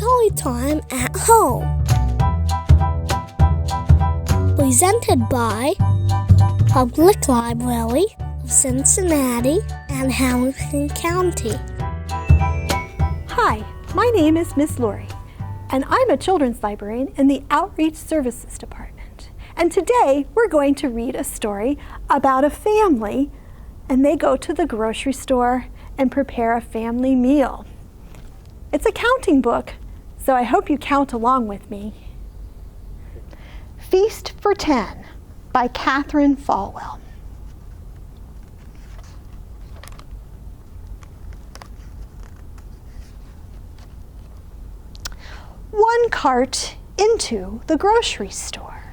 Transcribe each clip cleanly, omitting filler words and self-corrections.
Storytime at Home. Presented by Public Library of Cincinnati and Hamilton County. Hi, my name is Miss Lorie, and I'm a children's librarian in the Outreach Services Department. And today we're going to read a story about a family, and they go to the grocery store and prepare a family meal. It's a counting book, so I hope you count along with me. Feast for 10 by Catherine Falwell. One cart into the grocery store.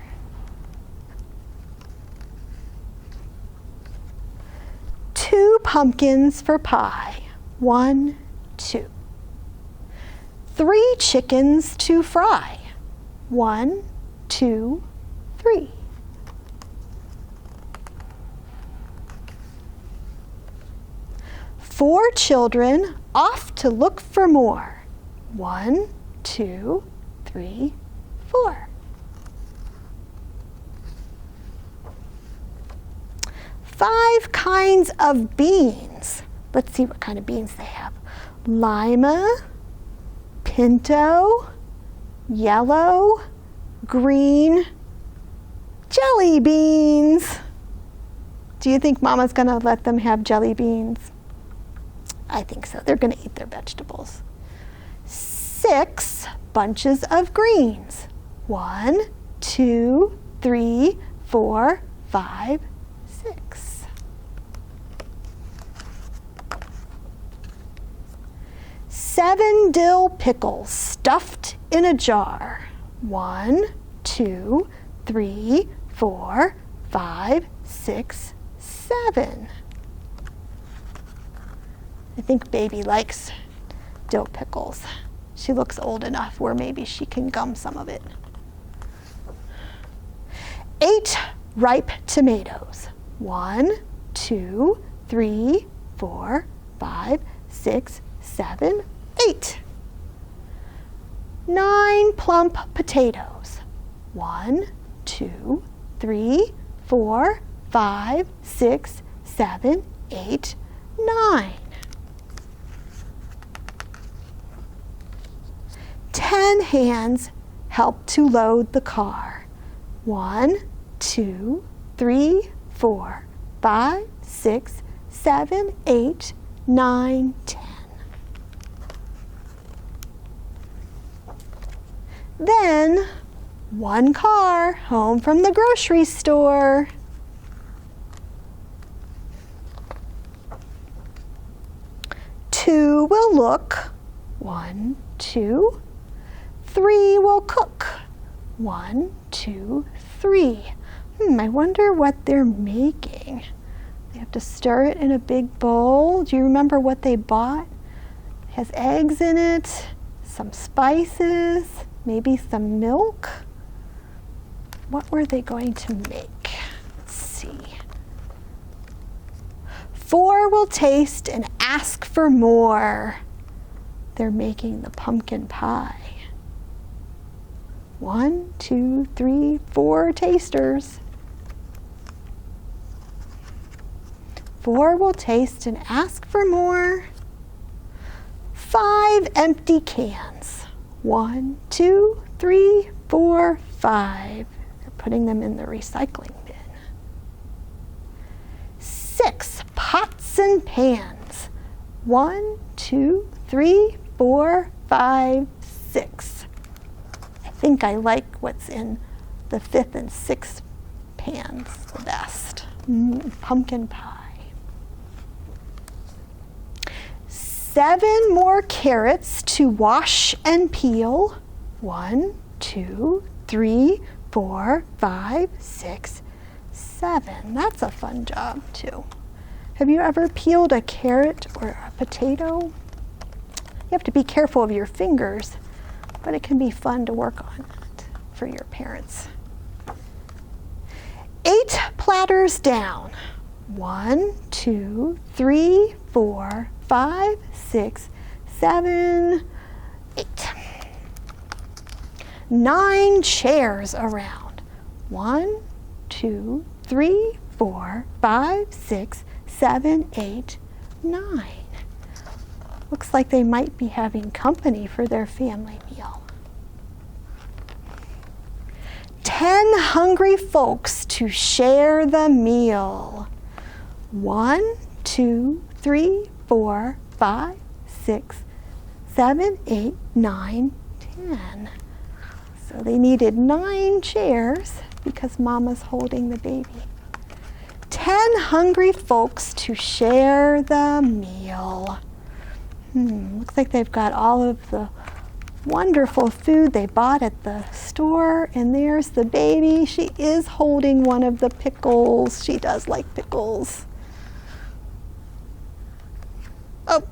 Two pumpkins for pie. 1, 2. 3 chickens to fry. 1, 2, 3. 4 children off to look for more. 1, 2, 3, 4. 5 kinds of beans. Let's see what kind of beans they have. Lima, pinto, yellow, green, jelly beans. Do you think Mama's going to let them have jelly beans? I think so. They're going to eat their vegetables. 6 bunches of greens. 1, 2, 3, 4, 5, 6. 7 dill pickles stuffed in a jar. 1, 2, 3, 4, 5, 6, 7. I think baby likes dill pickles. She looks old enough where maybe she can gum some of it. 8 ripe tomatoes. 1, 2, 3, 4, 5, 6, 7, 8. 9 plump potatoes. 1, 2, 3, 4, 5, 6, 7, 8, 9. 10 hands help to load the car. 1, 2, 3, 4, 5, 6, 7, 8, 9, 10. Then, 1 car home from the grocery store. Two will look. 1, 2. 3 will cook. 1, 2, 3. I wonder what they're making. They have to stir it in a big bowl. Do you remember what they bought? It has eggs in it, some spices, maybe some milk. What were they going to make? Let's see. 4 will taste and ask for more. They're making the pumpkin pie. 1, 2, 3, 4 tasters. 4 will taste and ask for more. 5 empty cans. 1, 2, 3, 4, 5. They're putting them in the recycling bin. 6 pots and pans. 1, 2, 3, 4, 5, 6. I think I like what's in the 5th and 6th pans the best. Pumpkin pie. 7 more carrots to wash and peel. 1, 2, 3, 4, 5, 6, 7. That's a fun job too. Have you ever peeled a carrot or a potato? You have to be careful of your fingers, but it can be fun to work on it for your parents. 8 platters down. 1, 2, 3, 4, 5, 6, 7, 8. 9 chairs around. 1, 2, 3, 4, 5, 6, 7, 8, 9. Looks like they might be having company for their family meal. 10 hungry folks to share the meal. 1, 2, 3, 4, 5, 6, 7, 8, 9, 10. So they needed 9 chairs because Mama's holding the baby. 10 hungry folks to share the meal. Looks like they've got all of the wonderful food they bought at the store, and there's the baby. She is holding one of the pickles. She does like pickles. Oh,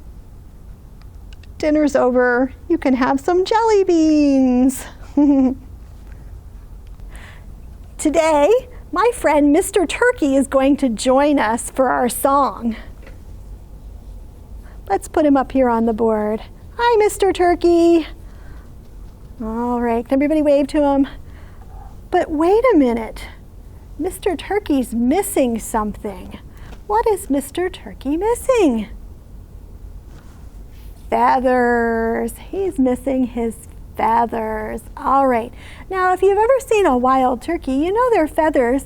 dinner's over. You can have some jelly beans. Today, my friend Mr. Turkey is going to join us for our song. Let's put him up here on the board. Hi, Mr. Turkey. All right, can everybody wave to him? But wait a minute. Mr. Turkey's missing something. What is Mr. Turkey missing? Feathers. He's missing his feathers. All right. Now, if you've ever seen a wild turkey, you know their feathers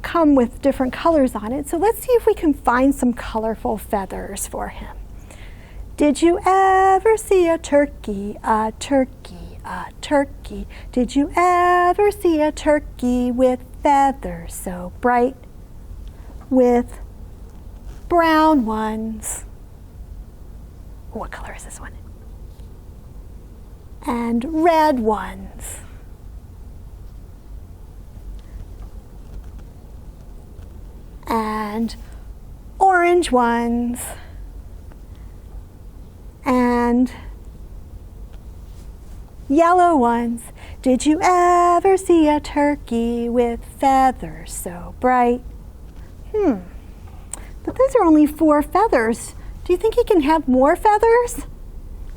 come with different colors on it. So let's see if we can find some colorful feathers for him. Did you ever see a turkey, a turkey, a turkey? Did you ever see a turkey with feathers so bright, with brown ones? What color is this one? And red ones. And orange ones. And yellow ones. Did you ever see a turkey with feathers so bright? But those are only 4 feathers. Do you think he can have more feathers?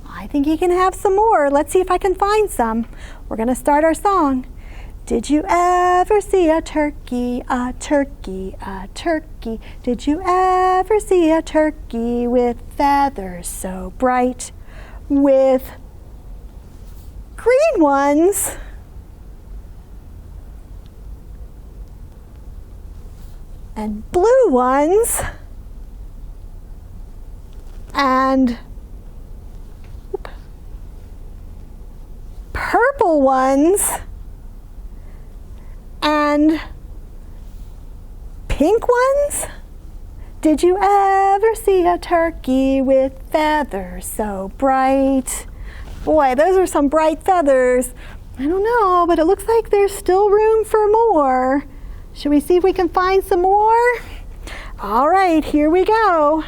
I think he can have some more. Let's see if I can find some. We're going to start our song. Did you ever see a turkey, a turkey, a turkey? Did you ever see a turkey with feathers so bright? With green ones. And blue ones. And purple ones. And pink ones? Did you ever see a turkey with feathers so bright? Boy, those are some bright feathers. I don't know, but it looks like there's still room for more. Should we see if we can find some more? All right, here we go.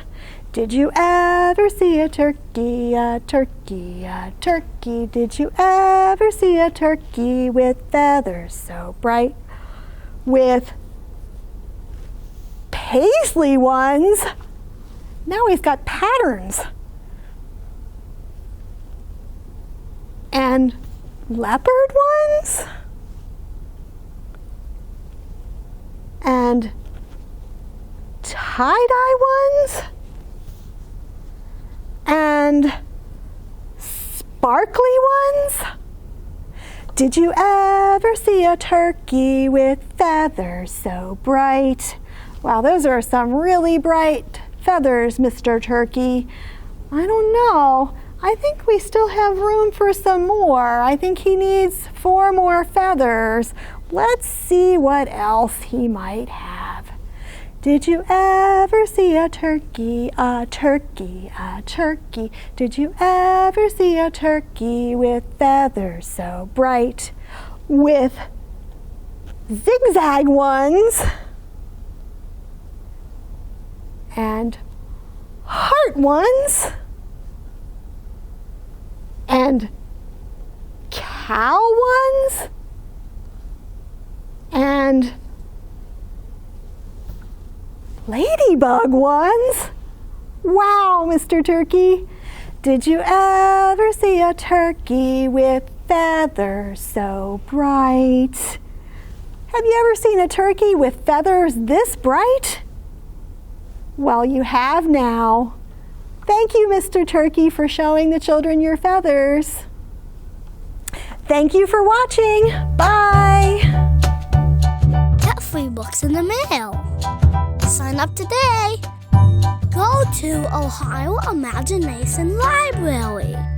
Did you ever see a turkey, a turkey, a turkey? Did you ever see a turkey with feathers so bright? With paisley ones. Now he's got patterns. And leopard ones. And tie-dye ones. And sparkly ones. Did you ever see a turkey with feathers so bright? Wow, those are some really bright feathers, Mr. Turkey. I don't know. I think we still have room for some more. I think he needs 4 more feathers. Let's see what else he might have. Did you ever see a turkey, a turkey, a turkey? Did you ever see a turkey with feathers so bright? With zigzag ones and heart ones and cow ones and ladybug ones. Wow, Mr. Turkey. Did you ever see a turkey with feathers so bright. Have you ever seen a turkey with feathers this bright? Well, you have now. Thank you, Mr. Turkey, for showing the children your feathers. Thank you for watching. Bye. Get free books in the mail. Sign up today. Go to Ohio Imagination Library.org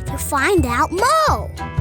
to find out more.